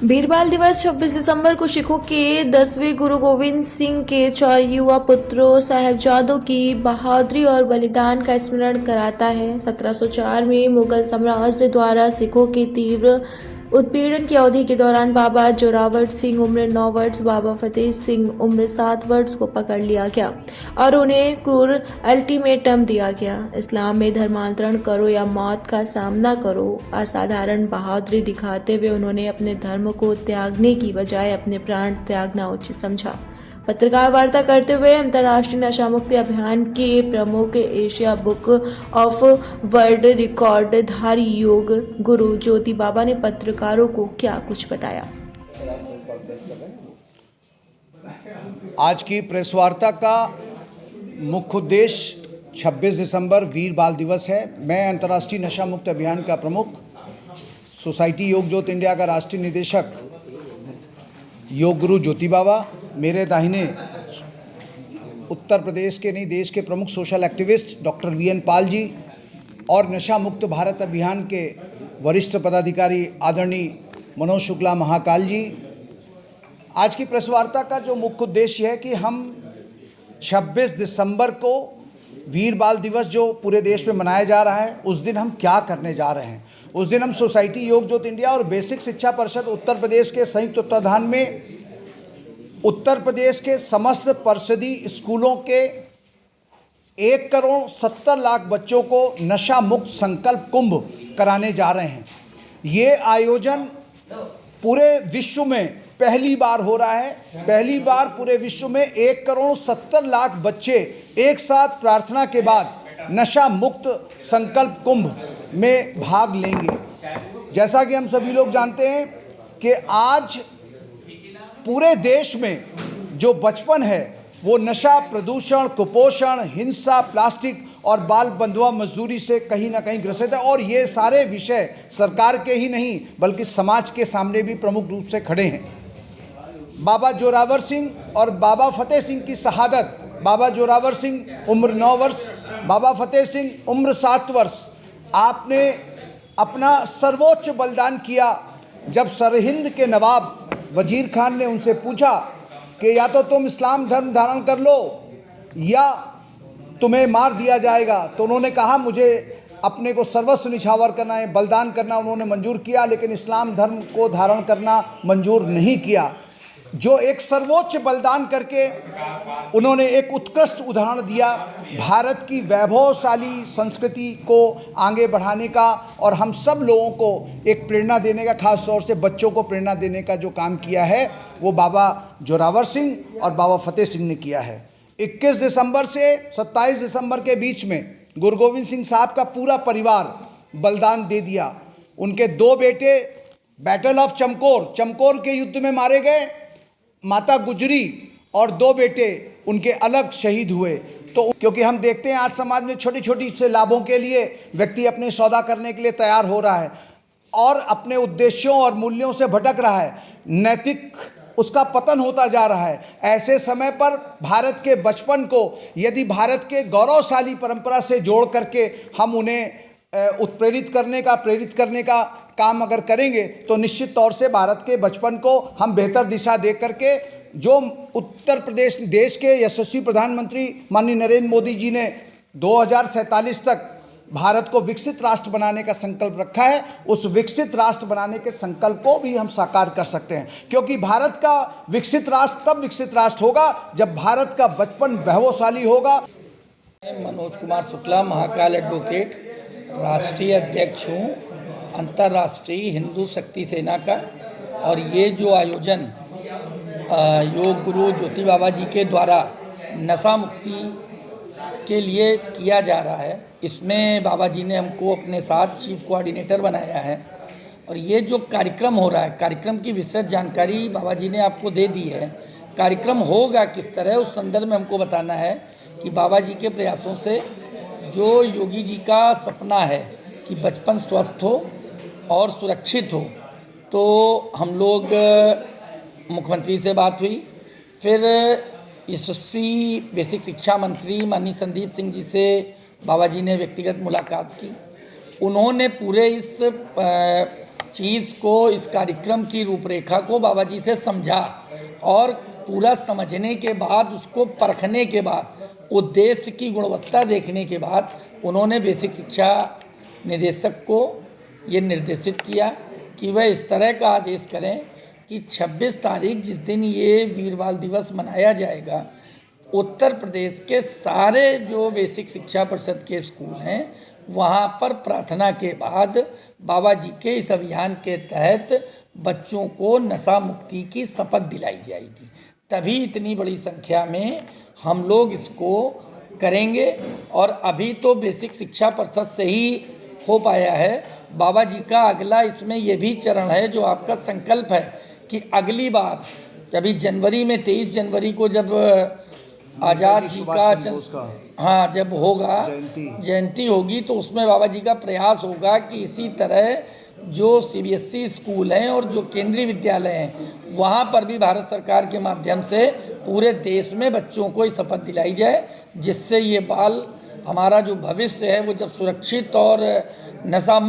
बीरबाल दिवस 26 दिसंबर को सिखों के 10वें गुरु गोविंद सिंह के 4 युवा पुत्रों साहिबजादों की बहादुरी और बलिदान का स्मरण कराता है। 1704 में मुगल साम्राज्य द्वारा सिखों के तीव्र उत्पीड़न की अवधि के दौरान बाबा जोरावर सिंह उम्र 9 वर्ष, बाबा फतेह सिंह उम्र 7 वर्ष को पकड़ लिया गया और उन्हें क्रूर अल्टीमेटम दिया गया। इस्लाम में धर्मांतरण करो या मौत का सामना करो। असाधारण बहादुरी दिखाते हुए उन्होंने अपने धर्म को त्यागने की बजाय अपने प्राण त्यागना उचित समझा। पत्रकार वार्ता करते हुए अंतर्राष्ट्रीय नशा मुक्ति अभियान के प्रमुख Asia book of world record धारी योग गुरु ज्योति बाबा ने पत्रकारों को क्या कुछ बताया। आज की प्रेस वार्ता का मुख्य उद्देश्य 26 दिसंबर वीर बाल दिवस है। मैं अंतर्राष्ट्रीय नशा मुक्त अभियान का प्रमुख, सोसाइटी योग ज्योत इंडिया का राष्ट्रीय निदेशक योग गुरु ज्योति बाबा, मेरे दाहिने उत्तर प्रदेश के नहीं देश के प्रमुख social activist doctor VN Pal ji और नशा मुक्त भारत अभियान के वरिष्ठ पदाधिकारी आदरणीय मनोज शुक्ला महाकाल जी। आज की प्रेस वार्ता का जो मुख्य उद्देश्य है कि हम 26 दिसंबर को वीर बाल दिवस जो पूरे देश में मनाया जा रहा है, उस दिन हम क्या करने जा रहे हैं। उस दिन हम सोसाइटी योग ज्योत इंडिया और बेसिक शिक्षा परिषद उत्तर प्रदेश के संयुक्त तत्वाधान में उत्तर प्रदेश के समस्त परिषदी स्कूलों के 1,70,00,000 बच्चों को नशा मुक्त संकल्प कुंभ कराने जा रहे हैं। ये आयोजन पूरे विश्व में पहली बार हो रहा है। पहली बार पूरे विश्व में 1,70,00,000 बच्चे एक साथ प्रार्थना के बाद नशा मुक्त संकल्प कुंभ में भाग लेंगे। जैसा कि हम सभी लोग जानते हैं कि आज पूरे देश में जो बचपन है वो नशा, प्रदूषण, कुपोषण, हिंसा, प्लास्टिक और बाल बंधुआ मजदूरी से कहीं ना कहीं ग्रसित है। और ये सारे विषय सरकार के ही नहीं बल्कि समाज के सामने भी प्रमुख रूप से खड़े हैं। बाबा जोरावर सिंह और बाबा फतेह सिंह की शहादत, बाबा जोरावर सिंह उम्र 9 वर्ष, बाबा फतेह सिंह उम्र 7 वर्ष, आपने अपना सर्वोच्च बलिदान किया। जब सरहिंद के नवाब वजीर खान ने उनसे पूछा कि या तो तुम इस्लाम धर्म धारण कर लो या तुम्हें मार दिया जाएगा, तो उन्होंने कहा मुझे अपने को सर्वस्व निछावर करना है, बलिदान करना उन्होंने मंजूर किया, लेकिन इस्लाम धर्म को धारण करना मंजूर नहीं किया। जो एक सर्वोच्च बलिदान करके उन्होंने एक उत्कृष्ट उदाहरण दिया भारत की वैभवशाली संस्कृति को आगे बढ़ाने का और हम सब लोगों को एक प्रेरणा देने का, खास तौर से बच्चों को प्रेरणा देने का जो काम किया है वो बाबा जोरावर सिंह और बाबा फतेह सिंह ने किया है। 21 दिसंबर से 27 दिसंबर के बीच में गुरु गोविंद सिंह साहब का पूरा परिवार बलिदान दे दिया। उनके 2 बेटे बैटल ऑफ चमकौर के युद्ध में मारे गए, माता गुजरी और 2 बेटे उनके अलग शहीद हुए। तो क्योंकि हम देखते हैं आज समाज में छोटी छोटी से लाभों के लिए व्यक्ति अपने सौदा करने के लिए तैयार हो रहा है और अपने उद्देश्यों और मूल्यों से भटक रहा है, नैतिक उसका पतन होता जा रहा है। ऐसे समय पर भारत के बचपन को यदि भारत के गौरवशाली परंपरा से जोड़ करके हम उन्हें उत्प्रेरित करने का, प्रेरित करने का काम अगर करेंगे तो निश्चित तौर से भारत के बचपन को हम बेहतर दिशा दे करके, जो उत्तर प्रदेश देश के यशस्वी प्रधानमंत्री माननीय नरेंद्र मोदी जी ने 2047 तक भारत को विकसित राष्ट्र बनाने का संकल्प रखा है, उस विकसित राष्ट्र बनाने के संकल्प को भी हम साकार कर सकते हैं। क्योंकि भारत का विकसित राष्ट्र तब विकसित राष्ट्र होगा जब भारत का बचपन वैभवशाली होगा। मनोज कुमार शुक्ला, महाकाल एडवोकेट, राष्ट्रीय अध्यक्ष हूँ अंतर्राष्ट्रीय हिंदू शक्ति सेना का। और ये जो आयोजन योग गुरु ज्योति बाबा जी के द्वारा नशा मुक्ति के लिए किया जा रहा है, इसमें बाबा जी ने हमको अपने साथ चीफ कोऑर्डिनेटर बनाया है। और ये जो कार्यक्रम हो रहा है, कार्यक्रम की विस्तृत जानकारी बाबा जी ने आपको दे दी है। कार्यक्रम होगा किस तरह, उस संदर्भ में हमको बताना है कि बाबा जी के प्रयासों से जो योगी जी का सपना है कि बचपन स्वस्थ हो और सुरक्षित हो, तो हम लोग मुख्यमंत्री से बात हुई, फिर यशस्वी बेसिक शिक्षा मंत्री माननीय संदीप सिंह जी से बाबा जी ने व्यक्तिगत मुलाकात की। उन्होंने पूरे इस चीज़ को, इस कार्यक्रम की रूपरेखा को बाबा जी से समझा और पूरा समझने के बाद, उसको परखने के बाद, उद्देश्य की गुणवत्ता देखने के बाद उन्होंने बेसिक शिक्षा निदेशक को ये निर्देशित किया कि वह इस तरह का आदेश करें कि 26 तारीख जिस दिन ये वीर बाल दिवस मनाया जाएगा, उत्तर प्रदेश के सारे जो बेसिक शिक्षा परिषद के स्कूल हैं वहाँ पर प्रार्थना के बाद बाबा जी के इस अभियान के तहत बच्चों को नशा मुक्ति की शपथ दिलाई जाएगी। तभी इतनी बड़ी संख्या में हम लोग इसको करेंगे। और अभी तो बेसिक शिक्षा परिषद से ही हो पाया है। बाबा जी का अगला इसमें यह भी चरण है जो आपका संकल्प है कि अगली बार, अभी जनवरी में 23 जनवरी को जब आज़ाद जी का हाँ जब होगा जयंती होगी, तो उसमें बाबा जी का प्रयास होगा कि इसी तरह जो CBSE स्कूल हैं और जो केंद्रीय विद्यालय हैं वहाँ पर भी भारत सरकार के माध्यम से पूरे देश में बच्चों को ये शपथ दिलाई जाए, जिससे ये बाल, हमारा जो भविष्य है वो जब सुरक्षित और नशा